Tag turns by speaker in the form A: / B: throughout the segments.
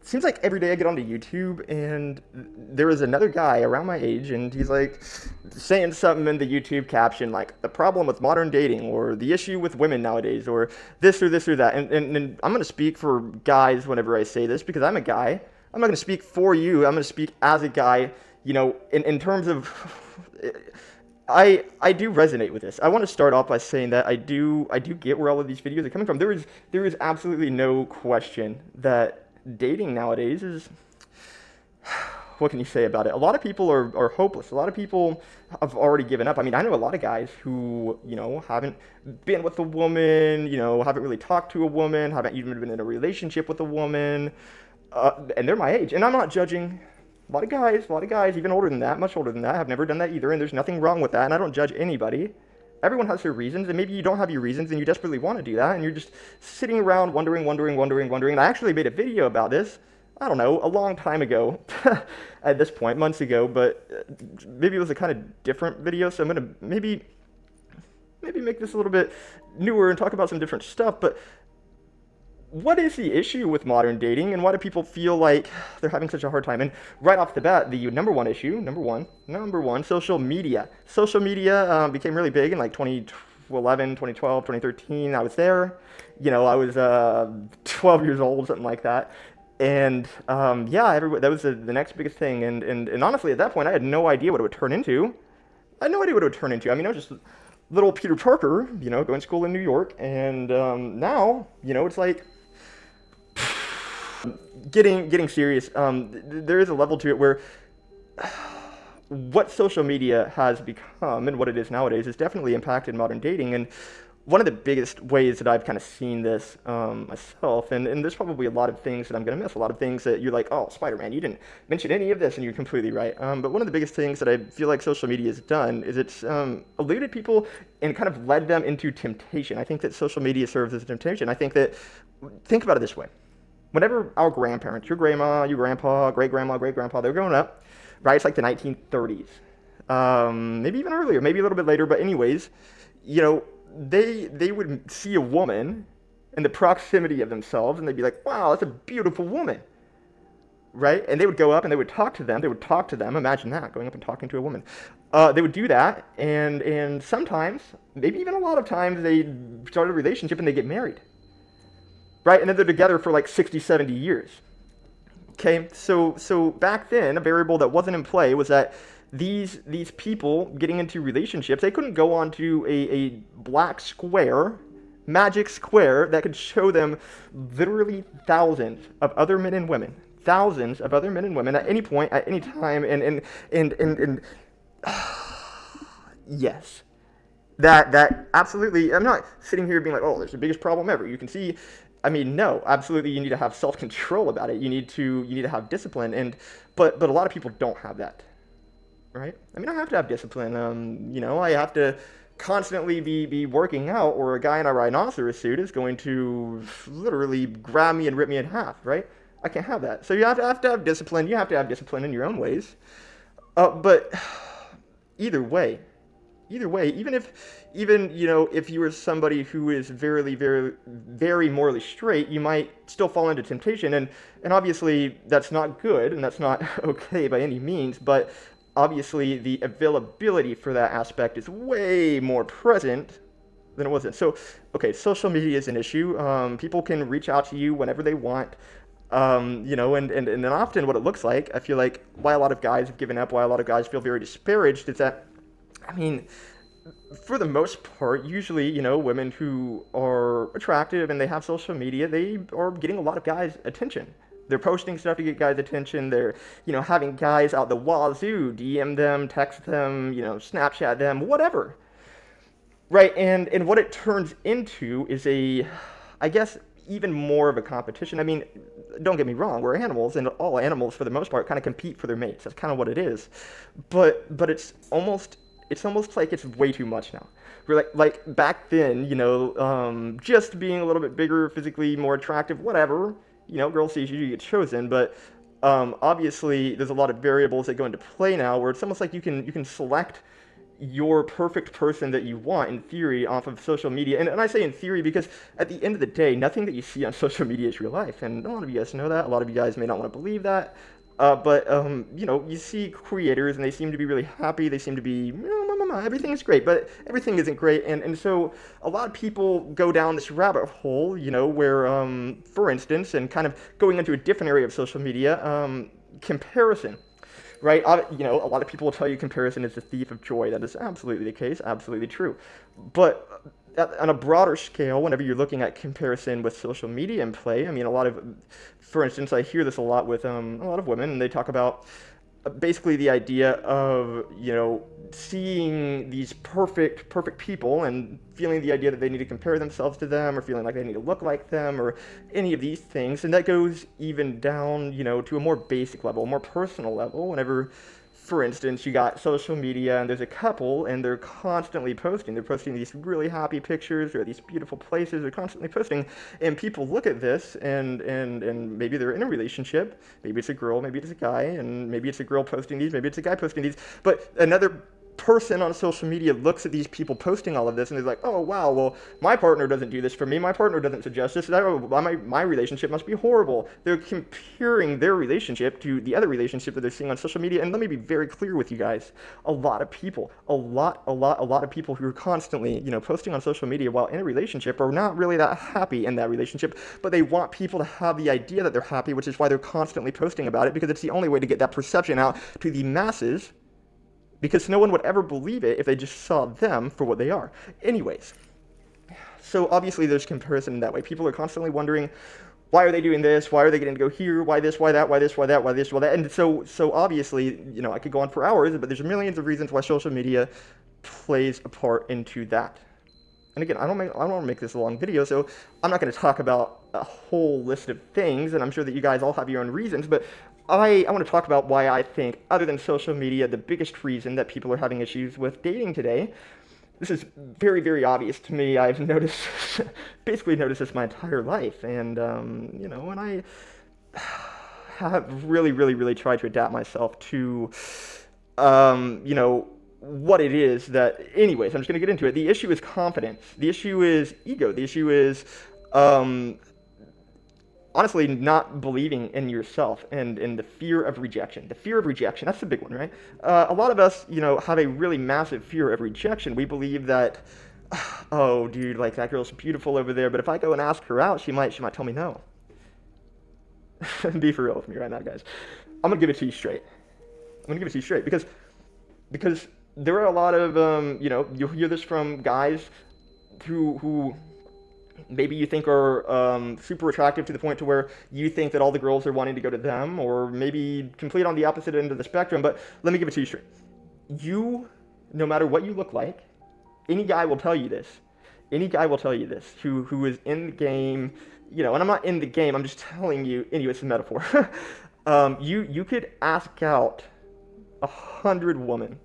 A: seems like every day I get onto YouTube and there is another guy around my age and he's like saying something in the YouTube caption like the problem with modern dating or the issue with women nowadays or this or that. And I'm going to speak for guys whenever I say this because I'm a guy. I'm not going to speak for you. I'm going to speak as a guy, in terms of I do resonate with this. I want to start off by saying that I do get where all of these videos are coming from. There is absolutely no question that dating nowadays is, what can you say about it? A lot of people are hopeless. A lot of people have already given up. I mean, I know a lot of guys who, haven't been with a woman, haven't really talked to a woman, haven't even been in a relationship with a woman, and they're my age. And I'm not judging. A lot of guys, even older than that, much older than that, have never done that either, and there's nothing wrong with that, and I don't judge anybody. Everyone has their reasons, and maybe you don't have your reasons, and you desperately want to do that, and you're just sitting around wondering. And I actually made a video about this, I don't know, a long time ago, at this point, months ago, but maybe it was a kind of different video, so I'm going to maybe make this a little bit newer and talk about some different stuff, but what is the issue with modern dating and why do people feel like they're having such a hard time? And right off the bat, the number one issue, number one, social media. Social media became really big in like 2011, 2012, 2013. I was there. I was 12 years old, something like that. And that was the next biggest thing. And honestly, at that point, I had no idea what it would turn into. I had no idea what it would turn into. I mean, I was just little Peter Parker, going to school in New York. And now, it's like, getting serious, there is a level to it where what social media has become and what it is nowadays has definitely impacted modern dating. And one of the biggest ways that I've kind of seen this myself, and there's probably a lot of things that I'm going to miss, a lot of things that you're like, oh, Spider-Man, you didn't mention any of this, and you're completely right. But one of the biggest things that I feel like social media has done is it's eluded people and kind of led them into temptation. I think that social media serves as a temptation. Think about it this way. Whenever our grandparents, your grandma, your grandpa, great grandma, great grandpa, they're growing up, right? It's like the 1930s, maybe even earlier, maybe a little bit later. But anyways, they would see a woman in the proximity of themselves, and they'd be like, "Wow, that's a beautiful woman," right? And they would go up and they would talk to them. They would talk to them. Imagine that, going up and talking to a woman. They would do that, and sometimes, maybe even a lot of times, they start a relationship and they get married. Right, and then they're together for like 60, 70 years. Okay, so back then, a variable that wasn't in play was that these people getting into relationships, they couldn't go onto a black square, magic square, that could show them literally thousands of other men and women. Thousands of other men and women at any point, at any time, and yes. That absolutely, I'm not sitting here being like, oh, there's the biggest problem ever. You can see, I mean, no, absolutely, you need to have self-control about it. You need to have discipline, but a lot of people don't have that, right? I mean, I have to have discipline. I have to constantly be working out, or a guy in a rhinoceros suit is going to literally grab me and rip me in half, right? I can't have that. So you have to have discipline. You have to have discipline in your own ways. But either way, even if you were somebody who is very, very, very morally straight, you might still fall into temptation, and obviously that's not good, and that's not okay by any means, but obviously the availability for that aspect is way more present than it wasn't. So, okay, social media is an issue. People can reach out to you whenever they want. And then often what it looks like, I feel like why a lot of guys have given up, why a lot of guys feel very disparaged, is that, I mean, for the most part, usually, women who are attractive and they have social media, they are getting a lot of guys' attention. They're posting stuff to get guys' attention. They're, having guys out the wazoo, DM them, text them, Snapchat them, whatever. Right, and what it turns into is I guess, even more of a competition. I mean, don't get me wrong, we're animals, and all animals, for the most part, kind of compete for their mates. That's kind of what it is. But it's almost like it's way too much now. We're like back then, just being a little bit bigger, physically more attractive, whatever, girl sees you, you get chosen. But obviously, there's a lot of variables that go into play now, where it's almost like you can select, your perfect person that you want in theory off of social media. And I say in theory because at the end of the day, nothing that you see on social media is real life. And a lot of you guys know that. A lot of you guys may not want to believe that. But you know, you see creators and they seem to be really happy. They seem to be, everything is great, but everything isn't great. And so a lot of people go down this rabbit hole, you know, where, for instance, and kind of going into a different area of social media, comparison. Right? You know, a lot of people will tell you comparison is the thief of joy. That is absolutely the case, absolutely true. But on a broader scale, whenever you're looking at comparison with social media in play, I mean, for instance, I hear this a lot with a lot of women, and they talk about basically the idea of, you know, seeing these perfect people and feeling the idea that they need to compare themselves to them or feeling like they need to look like them or any of these things. And that goes even down, you know, to a more basic level, a more personal level. Whenever, for instance, you got social media and there's a couple and they're constantly posting. They're posting these really happy pictures or these beautiful places. They're constantly posting, and people look at this and maybe they're in a relationship. Maybe it's a girl, maybe it's a guy, and maybe it's a girl posting these, maybe it's a guy posting these. But another person on social media looks at these people posting all of this and they're like, oh wow, well, my partner doesn't do this for me, my partner doesn't suggest this, my relationship must be horrible. They're comparing their relationship to the other relationship that they're seeing on social media. And let me be very clear with you guys, a lot of people who are constantly, you know, posting on social media while in a relationship are not really that happy in that relationship, but they want people to have the idea that they're happy, which is why they're constantly posting about it, because it's the only way to get that perception out to the masses, because no one would ever believe it if they just saw them for what they are. Anyways, so obviously there's comparison in that way. People are constantly wondering, why are they doing this? Why are they getting to go here? Why this? Why that? Why this? Why that? Why this? Why that? And so obviously, you know, I could go on for hours, but there's millions of reasons why social media plays a part into that. And again, I don't want to make this a long video, so I'm not going to talk about a whole list of things, and I'm sure that you guys all have your own reasons, but I want to talk about why I think, other than social media, the biggest reason that people are having issues with dating today. This is very, very obvious to me. I've basically noticed this my entire life, and, you know, and I have really, really, really tried to adapt myself to, you know, what it is that, anyways, I'm just going to get into it. The issue is confidence. The issue is ego. The issue is, honestly, not believing in yourself and the fear of rejection. The fear of rejection, that's the big one, right? A lot of us, you know, have a really massive fear of rejection. We believe that, oh, dude, like, that girl's beautiful over there, but if I go and ask her out, she might tell me no. Be for real with me right now, guys. I'm going to give it to you straight. Because there are a lot of, you know, you'll hear this from guys who maybe you think are super attractive to the point to where you think that all the girls are wanting to go to them, or maybe complete on the opposite end of the spectrum. But let me give it to you straight. You, no matter what you look like, any guy will tell you this. Who is in the game, you know, and I'm not in the game, I'm just telling you, anyway, it's a metaphor. You could ask out 100 women,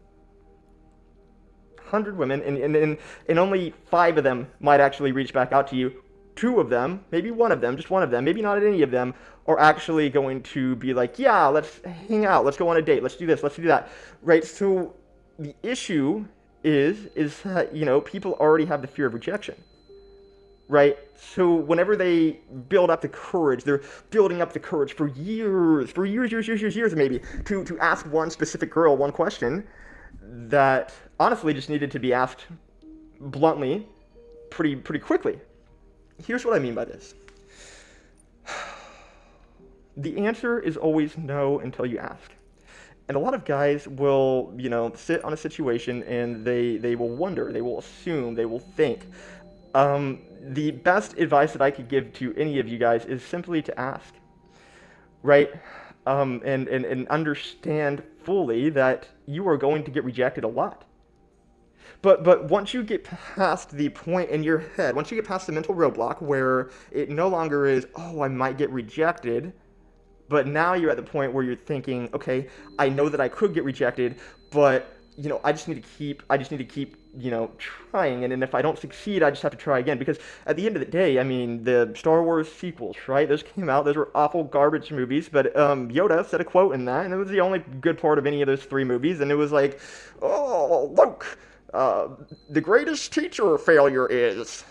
A: and only 5 of them might actually reach back out to you. 2 of them, maybe one of them, just one of them, maybe not any of them, are actually going to be like, yeah, let's hang out, let's go on a date, let's do this, let's do that, right? So the issue is that, you know, people already have the fear of rejection, right? So whenever they build up the courage, they're building up the courage for years maybe, to ask one specific girl one question that honestly just needed to be asked bluntly pretty quickly. Here's what I mean by this. The answer is always no until you ask. And a lot of guys will, you know, sit on a situation and they will wonder, they will assume, they will think. The best advice that I could give to any of you guys is simply to ask, right? And understand fully that you are going to get rejected a lot. But once you get past the point in your head, once you get past the mental roadblock where it no longer is, oh, I might get rejected, but now you're at the point where you're thinking, okay, I know that I could get rejected, but I just need to keep, trying. And then if I don't succeed, I just have to try again. Because at the end of the day, I mean, the Star Wars sequels, right? Those came out. Those were awful garbage movies. But Yoda said a quote in that, and it was the only good part of any of those three movies. And it was like, "Oh, Luke, the greatest teacher failure is."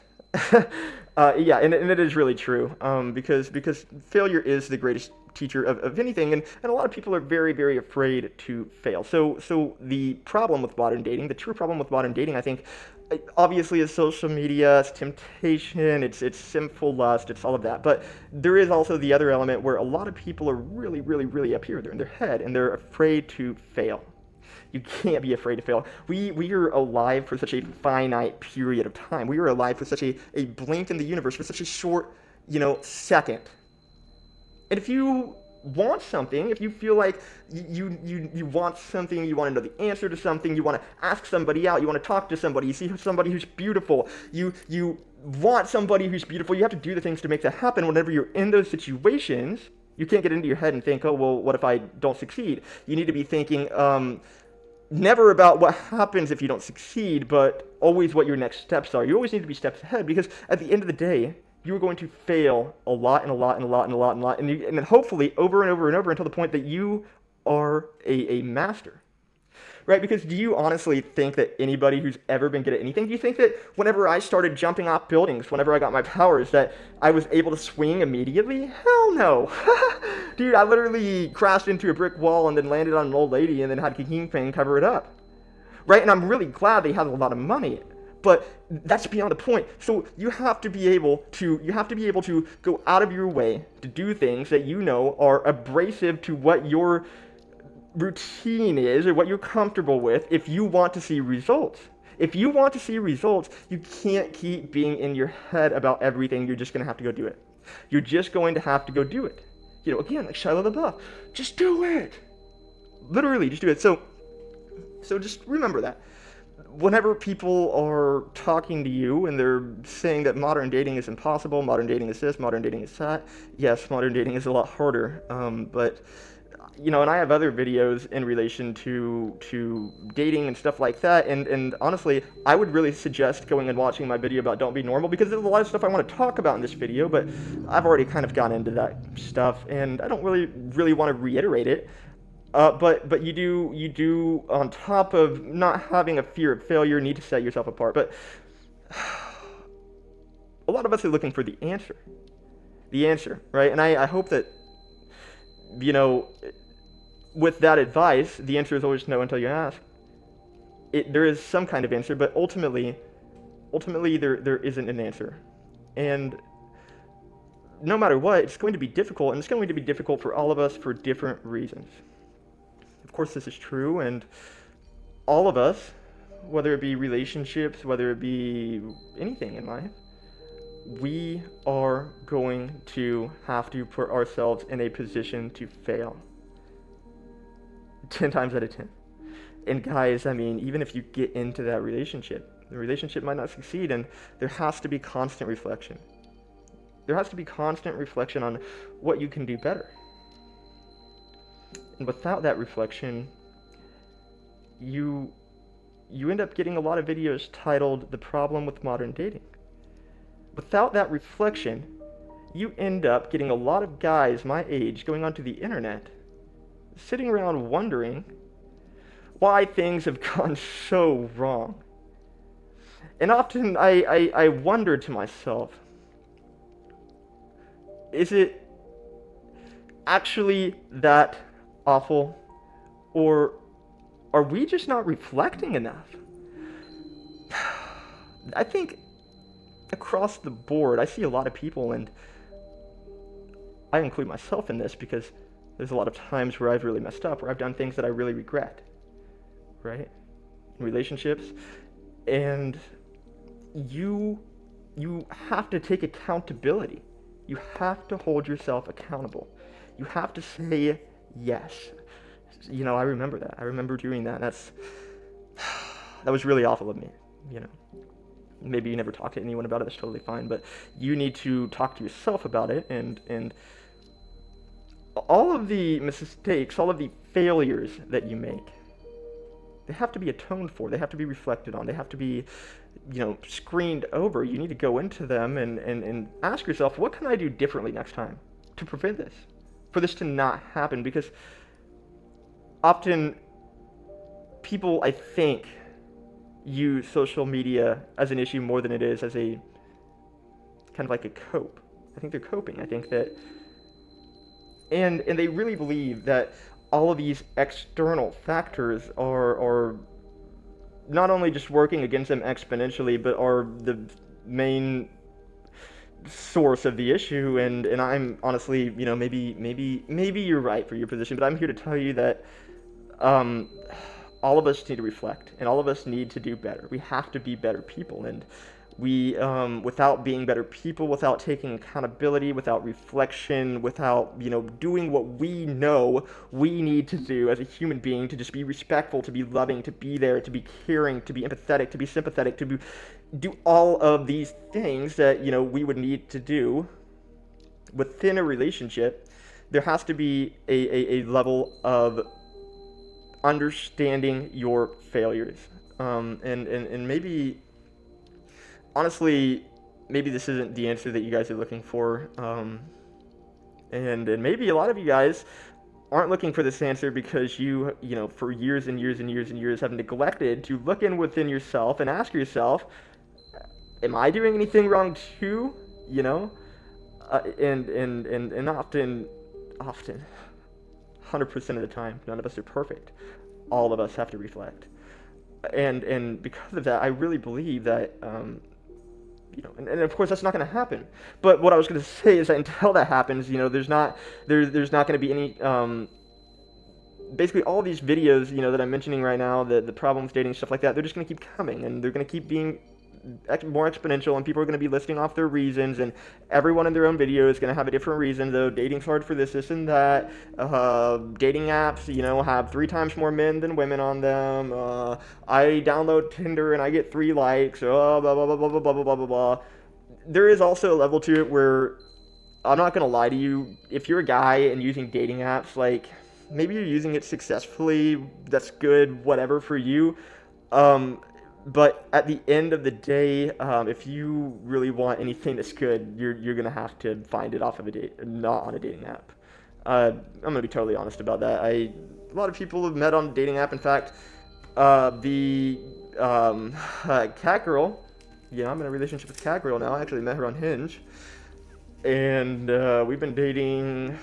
A: Yeah, and it is really true, because failure is the greatest teacher of anything, and a lot of people are very, very afraid to fail. So the problem with modern dating, the true problem with modern dating, I think, obviously is social media, it's temptation, it's sinful lust, it's all of that. But there is also the other element where a lot of people are really, really, really up here. They're in their head, and they're afraid to fail. You can't be afraid to fail. We are alive for such a finite period of time. We are alive for such a blink in the universe, for such a short, second. And if you want something, if you feel like you want something, you want to know the answer to something, you want to ask somebody out, you want to talk to somebody, you see somebody who's beautiful, you want somebody who's beautiful, you have to do the things to make that happen. Whenever you're in those situations, you can't get into your head and think, oh, well, what if I don't succeed? You need to be thinking, never about what happens if you don't succeed, but always what your next steps are. You always need to be steps ahead, because at the end of the day, you are going to fail a lot and a lot and a lot and a lot and a lot, and then hopefully over and over and over until the point that you are a master. Right? Because do you honestly think that anybody who's ever been good at anything, do you think that whenever I started jumping off buildings, whenever I got my powers, that I was able to swing immediately? Hell no. Dude, I literally crashed into a brick wall and then landed on an old lady and then had Kingpin cover it up. Right? And I'm really glad they had a lot of money. But that's beyond the point. So you have to be able to go out of your way to do things that you know are abrasive to what your routine is or what you're comfortable with if you want to see results. If you want to see results, you can't keep being in your head about everything. You're just going to have to go do it. You're just going to have to go do it. Again, like Shia LaBeouf, just do it. Literally, just do it. So just remember that. Whenever people are talking to you and they're saying that modern dating is impossible, modern dating is this, modern dating is that, yes, modern dating is a lot harder, but and I have other videos in relation to dating and stuff like that, and honestly, I would really suggest going and watching my video about Don't Be Normal, because there's a lot of stuff I want to talk about in this video, but I've already kind of gone into that stuff, and I don't really want to reiterate it. But you do, on top of not having a fear of failure, need to set yourself apart. But a lot of us are looking for the answer, right? And I hope that, with that advice, the answer is always no until you ask. There is some kind of answer, but ultimately there isn't an answer. And no matter what, it's going to be difficult, and it's going to be difficult for all of us for different reasons. Of course, this is true, and all of us, whether it be relationships, whether it be anything in life, we are going to have to put ourselves in a position to fail. 10 times out of 10. And guys, I mean, even if you get into that relationship, the relationship might not succeed, and there has to be constant reflection. There has to be constant reflection on what you can do better. And without that reflection, you end up getting a lot of videos titled "The Problem with Modern Dating." Without that reflection, you end up getting a lot of guys my age going onto the internet, sitting around wondering why things have gone so wrong. And often I wonder to myself, is it actually that awful, or are we just not reflecting enough? I think across the board, I see a lot of people, and I include myself in this because there's a lot of times where I've really messed up, where I've done things that I really regret, right? In relationships, and you have to take accountability. You have to hold yourself accountable. You have to say yes. I remember that. I remember doing that. That was really awful of me, Maybe you never talk to anyone about it, that's totally fine, but you need to talk to yourself about it, and all of the mistakes, all of the failures that you make, They have to be atoned for. They have to be reflected on. They have to be, screened over. You need to go into them and ask yourself, what can I do differently next time to prevent this, for this to not happen? Because often people, I think, use social media as an issue more than it is as a kind of like a cope. I think they're coping. I think that, and they really believe that all of these external factors are not only just working against them exponentially, but are the main source of the issue. And I'm honestly, maybe you're right for your position, but I'm here to tell you that all of us need to reflect, and all of us need to do better. We have to be better people, and we, without being better people, without taking accountability, without reflection, without, doing what we know we need to do as a human being, to just be respectful, to be loving, to be there, to be caring, to be empathetic, to be sympathetic, do all of these things that, we would need to do within a relationship, there has to be a level of understanding your failures. And maybe, honestly, maybe this isn't the answer that you guys are looking for. And maybe a lot of you guys aren't looking for this answer because you for years and years and years and years have neglected to look in within yourself and ask yourself, am I doing anything wrong too? And often, 100% of the time, none of us are perfect. All of us have to reflect. And because of that, I really believe that, and of course that's not going to happen. But what I was going to say is that until that happens, there's not going to be any, basically all these videos, that I'm mentioning right now, the problems dating, stuff like that, they're just going to keep coming, and they're going to keep being more exponential, and people are going to be listing off their reasons, and everyone in their own video is going to have a different reason. Though dating's hard for this and that. Dating apps, have 3 times more men than women on them. I download Tinder and I get 3 likes. Blah blah blah blah blah blah blah blah blah. There is also a level to it where, I'm not going to lie to you, if you're a guy and using dating apps, like, maybe you're using it successfully, that's good, whatever for you. But at the end of the day, if you really want anything that's good, you're gonna have to find it off of not on a dating app. I'm gonna be totally honest about that. A lot of people have met on a dating app. In fact, the cat girl, I'm in a relationship with cat girl now. I actually met her on Hinge, and we've been dating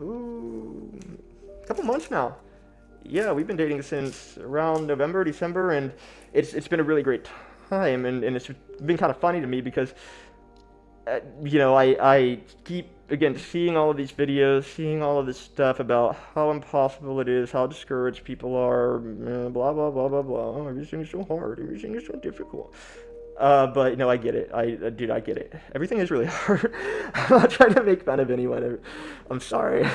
A: a couple months now. Yeah, we've been dating since around November, December, and it's been a really great time, and it's been kind of funny to me because, I keep, again, seeing all of these videos, seeing all of this stuff about how impossible it is, how discouraged people are, blah, blah, blah, blah, blah, everything is so hard, everything is so difficult. But, I get it. Dude, I get it. Everything is really hard. I'm not trying to make fun of anyone. I'm sorry.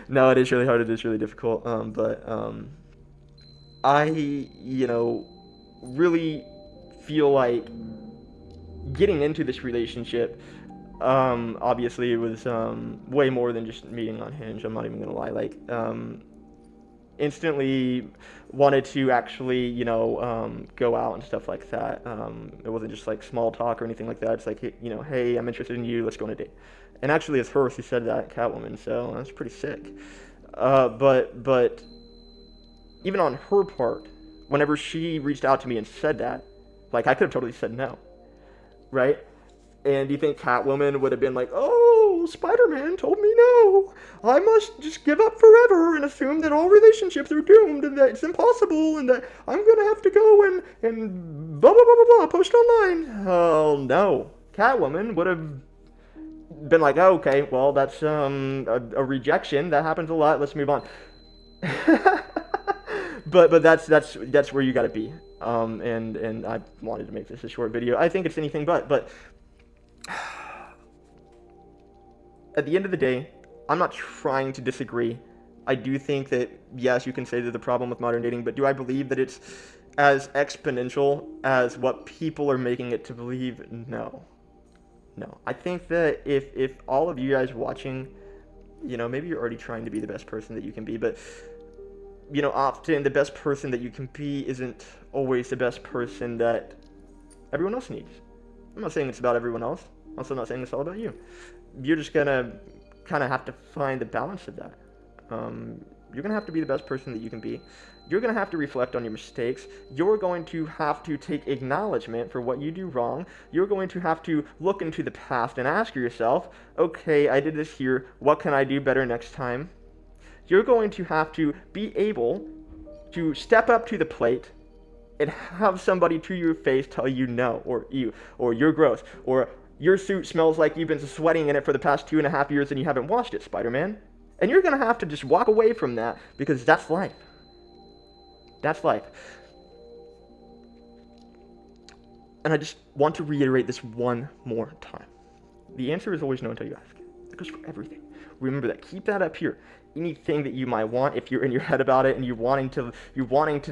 A: No, it is really hard. It is really difficult. But I, really feel like getting into this relationship, obviously it was way more than just meeting on Hinge. I'm not even gonna lie. Like, instantly wanted to actually, go out and stuff like that. It wasn't just like small talk or anything like that. It's like, hey, I'm interested in you. Let's go on a date. And actually, it's her who said that, Catwoman. So that's pretty sick. But even on her part, whenever she reached out to me and said that, like, I could have totally said no, right? And do you think Catwoman would have been like, oh, Spider-Man told me no, I must just give up forever and assume that all relationships are doomed and that it's impossible and that I'm gonna have to go and blah blah blah blah blah post online? Oh no, Catwoman would have been like, oh, okay, well, that's a rejection. That happens a lot. Let's move on. but that's where you got to be. And I wanted to make this a short video. I think it's anything but at the end of the day, I'm not trying to disagree. I do think that, yes, you can say that the problem with modern dating, but do I believe that it's as exponential as what people are making it to believe? No. I think that if all of you guys watching, maybe you're already trying to be the best person that you can be, but often the best person that you can be isn't always the best person that everyone else needs. I'm not saying it's about everyone else. I'm also not saying it's all about you. You're just gonna kind of have to find the balance of that. You're gonna have to be the best person that you can be. You're gonna have to reflect on your mistakes. You're going to have to take acknowledgement for what you do wrong. You're going to have to look into the past and ask yourself, okay, I did this here. What can I do better next time? You're going to have to be able to step up to the plate and have somebody to your face tell you no, or you're gross, or your suit smells like you've been sweating in it for the past 2.5 years and you haven't washed it, Spider-Man. And you're going to have to just walk away from that because that's life. That's life. And I just want to reiterate this one more time. The answer is always no until you ask. It goes for everything. Remember that. Keep that up here. Anything that you might want, if you're in your head about it and you're wanting to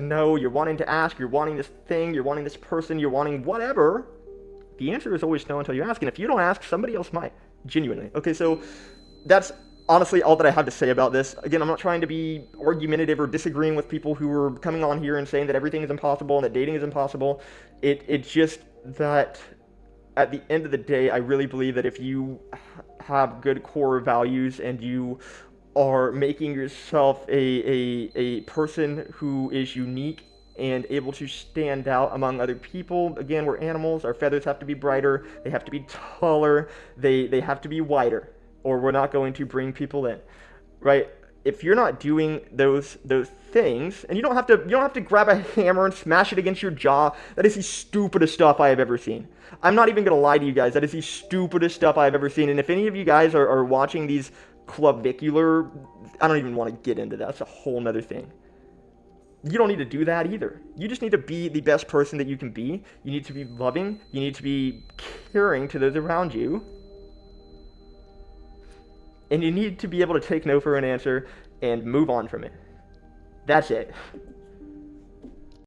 A: know, you're wanting to ask, you're wanting this thing, you're wanting this person, you're wanting whatever, the answer is always no until you ask. And if you don't ask, somebody else might. Genuinely. Okay, so that's honestly all that I have to say about this. Again, I'm not trying to be argumentative or disagreeing with people who are coming on here and saying that everything is impossible and that dating is impossible. It's just that at the end of the day, I really believe that if you have good core values and you are making yourself a person who is unique and able to stand out among other people. Again, we're animals. Our feathers have to be brighter. They have to be taller. They have to be wider, or we're not going to bring people in, right? If you're not doing those things, and you don't have to grab a hammer and smash it against your jaw. That is the stupidest stuff I have ever seen. I'm not even gonna lie to you guys. That is the stupidest stuff I've ever seen. And if any of you guys are watching these clavicular, I don't even want to get into that. That's a whole nother thing. You don't need to do that either. You just need to be the best person that you can be. You need to be loving. You need to be caring to those around you. And you need to be able to take no for an answer and move on from it. That's it.